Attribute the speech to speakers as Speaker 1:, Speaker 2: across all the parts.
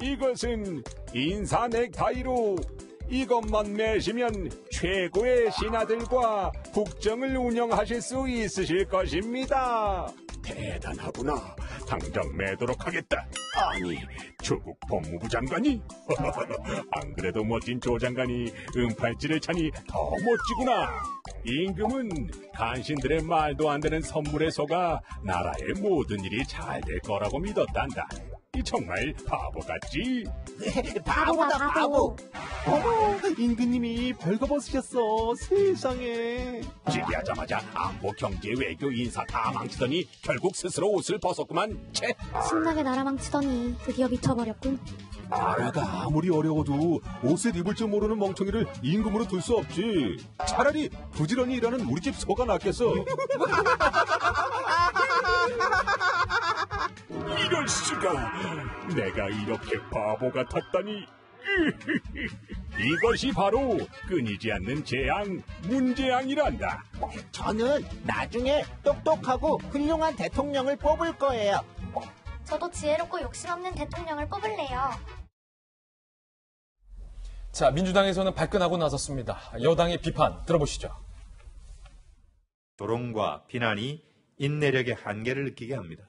Speaker 1: 이것은 인사 넥타이로 이것만 매시면 최고의 신하들과 국정을 운영하실 수 있으실 것입니다. 대단하구나. 당장 매도록 하겠다. 아니, 조국 법무부 장관이? 안 그래도 멋진 조 장관이 은팔찌를 차니 더 멋지구나. 임금은 간신들의 말도 안 되는 선물에 속아 나라의 모든 일이 잘 될 거라고 믿었단다. 이 정말 바보 같지?
Speaker 2: 바보다 바보.
Speaker 3: 어머, 임금님이 벌거벗으셨어. 세상에.
Speaker 1: 즉위하자마자 안보, 경제, 외교, 인사 다 망치더니 결국 스스로 옷을 벗었구만. 채.
Speaker 2: 신나게 나라 망치더니 드디어 미쳐버렸군.
Speaker 3: 나라가 아무리 어려워도 옷을 입을 줄 모르는 멍청이를 임금으로 둘 수 없지. 차라리 부지런히 일하는 우리 집 소가 낫겠어.
Speaker 1: 이럴 수가. 내가 이렇게 바보 같았다니. 이것이 바로 끊이지 않는 재앙, 문재앙이란다.
Speaker 4: 저는 나중에 똑똑하고 훌륭한 대통령을 뽑을 거예요.
Speaker 2: 저도 지혜롭고 욕심 없는 대통령을 뽑을래요.
Speaker 5: 자, 민주당에서는 발끈하고 나섰습니다. 여당의 비판 들어보시죠.
Speaker 6: 조롱과 비난이 인내력의 한계를 느끼게 합니다.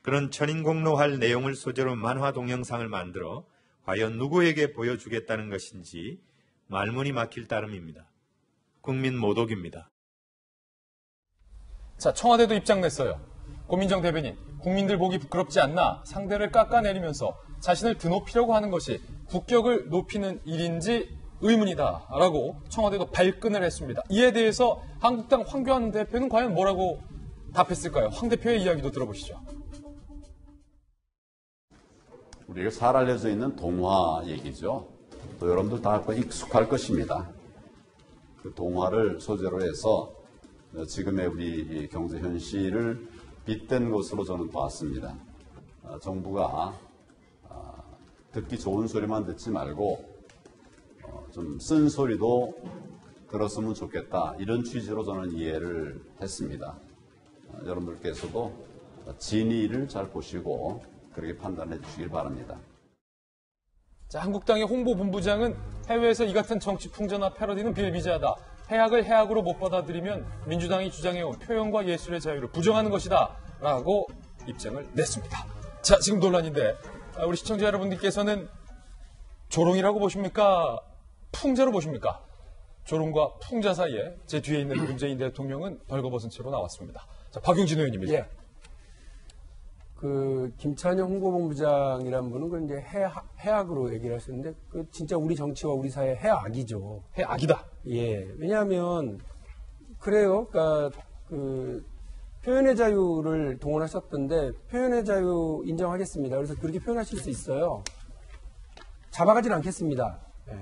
Speaker 6: 그런 천인공노할 내용을 소재로 만화 동영상을 만들어 과연 누구에게 보여주겠다는 것인지 말문이 막힐 따름입니다. 국민 모독입니다.
Speaker 5: 자, 청와대도 입장 냈어요. 고민정 대변인, 국민들 보기 부끄럽지 않나 상대를 깎아내리면서 자신을 드높이려고 하는 것이 국격을 높이는 일인지 의문이다라고 청와대도 발끈을 했습니다. 이에 대해서 한국당 황교안 대표는 과연 뭐라고 답했을까요? 황 대표의 이야기도 들어보시죠.
Speaker 7: 우리가 잘 알려져 있는 동화 얘기죠. 또 여러분들 다 익숙할 것입니다. 그 동화를 소재로 해서 지금의 우리 경제 현실을 빗댄 것으로 저는 봤습니다. 정부가 듣기 좋은 소리만 듣지 말고 좀 쓴 소리도 들었으면 좋겠다. 이런 취지로 저는 이해를 했습니다. 여러분들께서도 진위를 잘 보시고 그렇게 판단해 주시길 바랍니다.
Speaker 5: 자, 한국당의 홍보본부장은 해외에서 이 같은 정치 풍자나 패러디는 비일비재하다. 해악을 해악으로 못 받아들이면 민주당이 주장해온 표현과 예술의 자유를 부정하는 것이다. 라고 입장을 냈습니다. 자, 지금 논란인데 우리 시청자 여러분들께서는 조롱이라고 보십니까? 풍자로 보십니까? 조롱과 풍자 사이에 제 뒤에 있는 문재인 대통령은 벌거벗은 채로 나왔습니다. 자, 박용진 의원님입니다.
Speaker 8: 예. 김찬영 홍보본부장이라는 분은 그 이제 해악으로 얘기를 하셨는데, 진짜 우리 정치와 우리 사회의 해악이죠.
Speaker 5: 해악이다.
Speaker 8: 예. 왜냐하면, 그래요. 그러니까, 표현의 자유를 동원하셨던데, 표현의 자유 인정하겠습니다. 그래서 그렇게 표현하실 수 있어요. 잡아가진 않겠습니다. 예.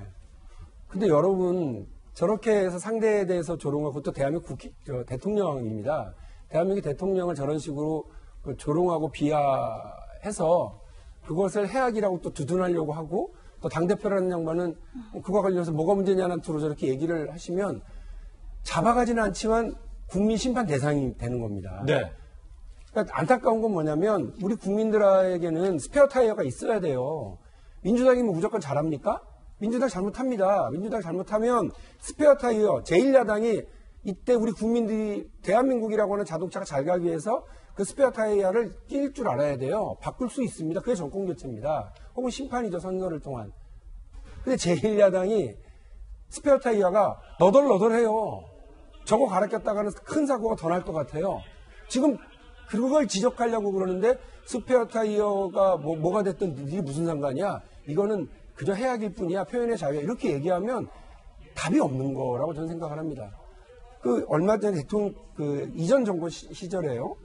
Speaker 8: 근데 여러분, 저렇게 해서 상대에 대해서 조롱하고, 그것도 대한민국 대통령입니다. 대한민국 대통령을 저런 식으로 조롱하고 비하해서 그것을 해악이라고 또 두둔하려고 하고 또 당대표라는 양반은 그거와 관련해서 뭐가 문제냐는 투로 저렇게 얘기를 하시면 잡아가지는 않지만 국민 심판 대상이 되는 겁니다.
Speaker 5: 네.
Speaker 8: 그러니까 안타까운 건 뭐냐면 우리 국민들에게는 스페어 타이어가 있어야 돼요. 민주당이 뭐 무조건 잘합니까? 민주당 잘못합니다. 민주당 잘못하면 스페어 타이어, 제1야당이 이때 우리 국민들이 대한민국이라고 하는 자동차가 잘 가기 위해서 그 스페어 타이어를 낄 줄 알아야 돼요. 바꿀 수 있습니다. 그게 정권교체입니다. 혹은 심판이죠. 선거를 통한. 근데 제1야당이 스페어 타이어가 너덜너덜해요. 저거 갈아 꼈다가는 큰 사고가 더 날 것 같아요. 지금 그걸 지적하려고 그러는데 스페어 타이어가 뭐가 됐든 이게 무슨 상관이야. 이거는 그저 해악일 뿐이야. 표현의 자유야. 이렇게 얘기하면 답이 없는 거라고 저는 생각을 합니다. 얼마 전에 대통령, 이전 정부 시절에요.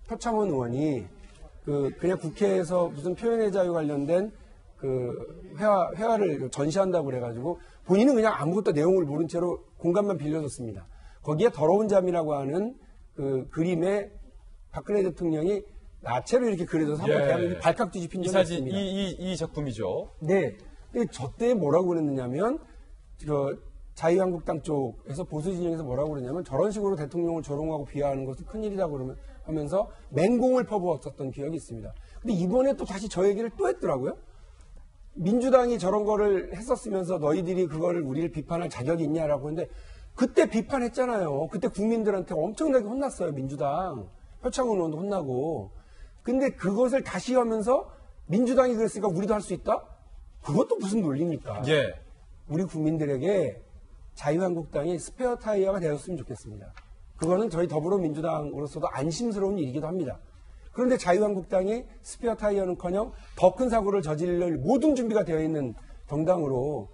Speaker 8: 표창원 의원이 그냥 국회에서 무슨 표현의 자유 관련된 회화를 전시한다고 그래가지고 본인은 그냥 아무것도 내용을 모른 채로 공간만 빌려줬습니다. 거기에 더러운 잠이라고 하는 그림에 박근혜 대통령이 나체로 이렇게 그려져서 한번 대한민국이 발칵 뒤집힌 적이 있습니다.
Speaker 5: 이 작품이죠.
Speaker 8: 네. 근데 저 때 뭐라고 그랬느냐면 자유한국당 쪽에서 보수 진영에서 뭐라고 그러냐면 저런 식으로 대통령을 조롱하고 비하하는 것은 큰일이라고 하면서 맹공을 퍼부었었던 기억이 있습니다. 근데 이번에 또 다시 저 얘기를 또 했더라고요. 민주당이 저런 거를 했었으면서 너희들이 그거를 우리를 비판할 자격이 있냐라고 했는데 그때 비판했잖아요. 그때 국민들한테 엄청나게 혼났어요. 민주당. 표창원 의원도 혼나고. 근데 그것을 다시 하면서 민주당이 그랬으니까 우리도 할 수 있다? 그것도 무슨 논리입니까?
Speaker 5: 예.
Speaker 8: 우리 국민들에게 자유한국당이 스페어 타이어가 되었으면 좋겠습니다. 그거는 저희 더불어민주당으로서도 안심스러운 일이기도 합니다. 그런데 자유한국당이 스페어 타이어는커녕 더 큰 사고를 저지를 모든 준비가 되어 있는 정당으로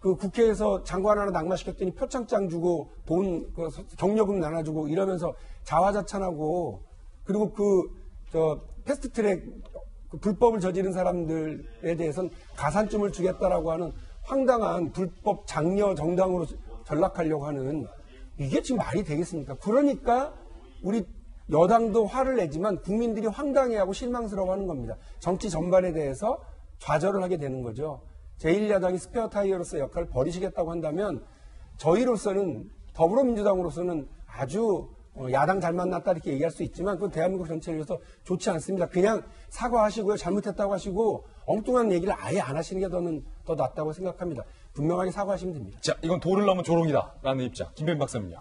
Speaker 8: 그 국회에서 장관 하나 낙마시켰더니 표창장 주고 돈 경력금 나눠주고 이러면서 자화자찬하고 그리고 패스트트랙 불법을 저지른 사람들에 대해서는 가산점을 주겠다라고 하는 황당한 불법 장려 정당으로 전락하려고 하는 이게 지금 말이 되겠습니까? 그러니까 우리 여당도 화를 내지만 국민들이 황당해하고 실망스러워하는 겁니다. 정치 전반에 대해서 좌절을 하게 되는 거죠. 제1야당이 스페어 타이어로서 역할을 버리시겠다고 한다면 저희로서는 더불어민주당으로서는 아주 야당 잘 만났다 이렇게 얘기할 수 있지만 그건 대한민국 전체를 위해서 좋지 않습니다. 그냥 사과하시고요. 잘못했다고 하시고 엉뚱한 얘기를 아예 안 하시는 게 더 낫다고 생각합니다. 분명하게 사과하시면 됩니다.
Speaker 5: 자, 이건 도를 넘은 조롱이다 라는 입장. 김弁박사님요.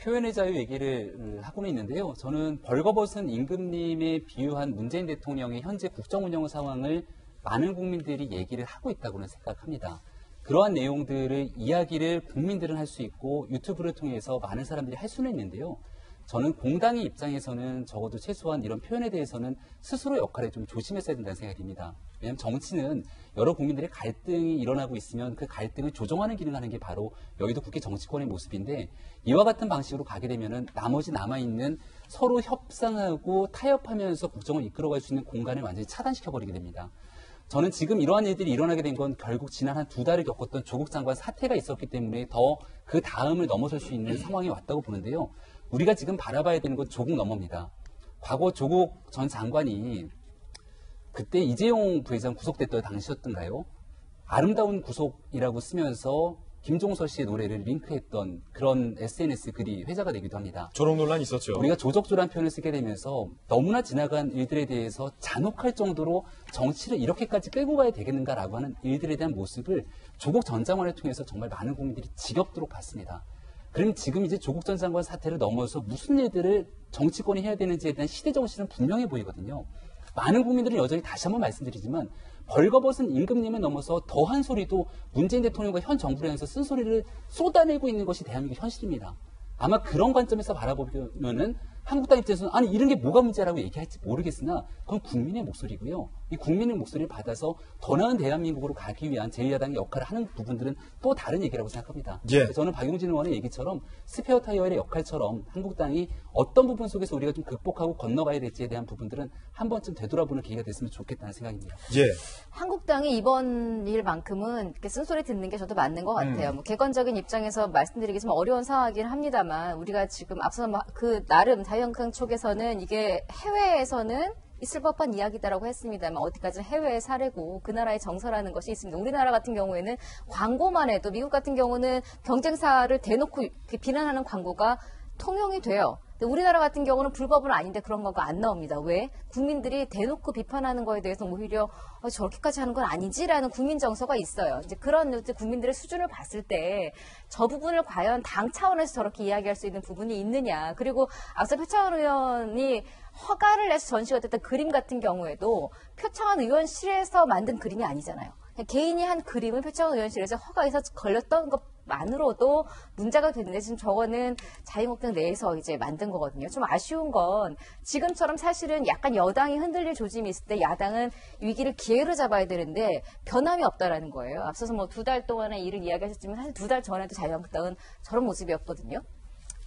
Speaker 9: 표현의 자유 얘기를 하고는 있는데요. 저는 벌거벗은 임금님에 비유한 문재인 대통령의 현재 국정 운영 상황을 많은 국민들이 얘기를 하고 있다고는 생각합니다. 그러한 내용들의 이야기를 국민들은 할 수 있고 유튜브를 통해서 많은 사람들이 할 수는 있는데요. 저는 공당의 입장에서는 적어도 최소한 이런 표현에 대해서는 스스로 역할에 좀 조심했어야 된다는 생각입니다. 왜냐하면 정치는 여러 국민들의 갈등이 일어나고 있으면 그 갈등을 조정하는 기능을 하는 게 바로 여의도 국회 정치권의 모습인데 이와 같은 방식으로 가게 되면은 나머지 남아있는 서로 협상하고 타협하면서 국정을 이끌어갈 수 있는 공간을 완전히 차단시켜버리게 됩니다. 저는 지금 이러한 일들이 일어나게 된 건 결국 지난 한 2달을 겪었던 조국 장관 사태가 있었기 때문에 더 그 다음을 넘어설 수 있는 상황이 왔다고 보는데요. 우리가 지금 바라봐야 되는 건 조국 넘어입니다. 과거 조국 전 장관이 그때 이재용 부회장 구속됐던 당시였던가요? 아름다운 구속이라고 쓰면서 김종서 씨의 노래를 링크했던 그런 SNS 글이 회자가 되기도 합니다.
Speaker 5: 조롱 논란이 있었죠.
Speaker 9: 우리가 조적조란 표현을 쓰게 되면서 너무나 지나간 일들에 대해서 잔혹할 정도로 정치를 이렇게까지 끌고 가야 되겠는가라고 하는 일들에 대한 모습을 조국 전 장관을 통해서 정말 많은 국민들이 지겹도록 봤습니다. 그럼 지금 이제 조국 전 장관 사태를 넘어서 무슨 일들을 정치권이 해야 되는지에 대한 시대 정신은 분명해 보이거든요. 많은 국민들은 여전히 다시 한번 말씀드리지만 벌거벗은 임금님을 넘어서 더한 소리도 문재인 대통령과 현 정부를 향해서 쓴소리를 쏟아내고 있는 것이 대한민국 현실입니다. 아마 그런 관점에서 바라보면은 한국당 입장에서는 아니 이런 게 뭐가 문제라고 얘기할지 모르겠으나 그건 국민의 목소리고요. 이 국민의 목소리를 받아서 더 나은 대한민국으로 가기 위한 제1야당의 역할을 하는 부분들은 또 다른 얘기라고 생각합니다.
Speaker 5: 예.
Speaker 9: 저는 박용진 의원의 얘기처럼 스페어 타이어의 역할처럼 한국당이 어떤 부분 속에서 우리가 좀 극복하고 건너가야 될지에 대한 부분들은 한 번쯤 되돌아보는 계기가 됐으면 좋겠다는 생각입니다.
Speaker 5: 예.
Speaker 10: 한국당이 이번 일만큼은 이렇게 쓴소리 듣는 게 저도 맞는 것 같아요. 뭐 객관적인 입장에서 말씀드리기 좀 어려운 상황이긴 합니다만 우리가 지금 앞서 그 나름 자유한국당 쪽에서는 이게 해외에서는 있을 법한 이야기다라고 했습니다만 어디까지는 해외의 사례고 그 나라의 정서라는 것이 있습니다. 우리나라 같은 경우에는 광고만 해도 미국 같은 경우는 경쟁사를 대놓고 비난하는 광고가 통용이 돼요. 근데 우리나라 같은 경우는 불법은 아닌데 그런 거가 안 나옵니다. 왜? 국민들이 대놓고 비판하는 거에 대해서 오히려 저렇게까지 하는 건 아니지라는 국민 정서가 있어요. 이제 그런 국민들의 수준을 봤을 때 저 부분을 과연 당 차원에서 저렇게 이야기할 수 있는 부분이 있느냐. 그리고 앞서 표창원 의원이 허가를 내서 전시가 됐던 그림 같은 경우에도 표창원 의원실에서 만든 그림이 아니잖아요. 개인이 한 그림을 표창원 의원실에서 허가해서 걸렸던 것만으로도 문제가 되는데 지금 저거는 자유한국당 내에서 이제 만든 거거든요. 좀 아쉬운 건 지금처럼 사실은 약간 여당이 흔들릴 조짐이 있을 때 야당은 위기를 기회로 잡아야 되는데 변함이 없다라는 거예요. 앞서서 뭐 2달 동안의 일을 이야기하셨지만 사실 2달 전에도 자유한국당은 저런 모습이었거든요.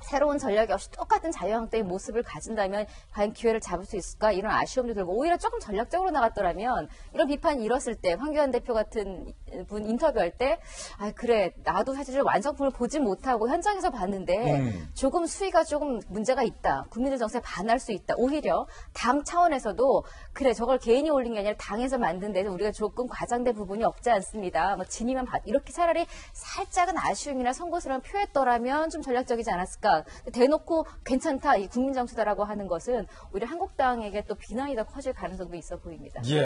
Speaker 10: 새로운 전략이 없이 똑같은 자유한국당의 모습을 가진다면 과연 기회를 잡을 수 있을까? 이런 아쉬움도 들고 오히려 조금 전략적으로 나갔더라면 이런 비판이 일었을 때 황교안 대표 같은 분 인터뷰할 때 그래 나도 사실 완성품을 보지 못하고 현장에서 봤는데 조금 수위가 조금 문제가 있다. 국민들 정서에 반할 수 있다. 오히려 당 차원에서도 그래 저걸 개인이 올린 게 아니라 당에서 만든 데서 우리가 조금 과장된 부분이 없지 않습니다. 뭐 진위만 이렇게 차라리 살짝은 아쉬움이나 송구스러운 표했더라면 좀 전략적이지 않았을까? 아닙니까? 대놓고 괜찮다, 이 국민 정치다라고 하는 것은 오히려 한국당에게 또 비난이 더 커질 가능성도 있어 보입니다.
Speaker 5: 예.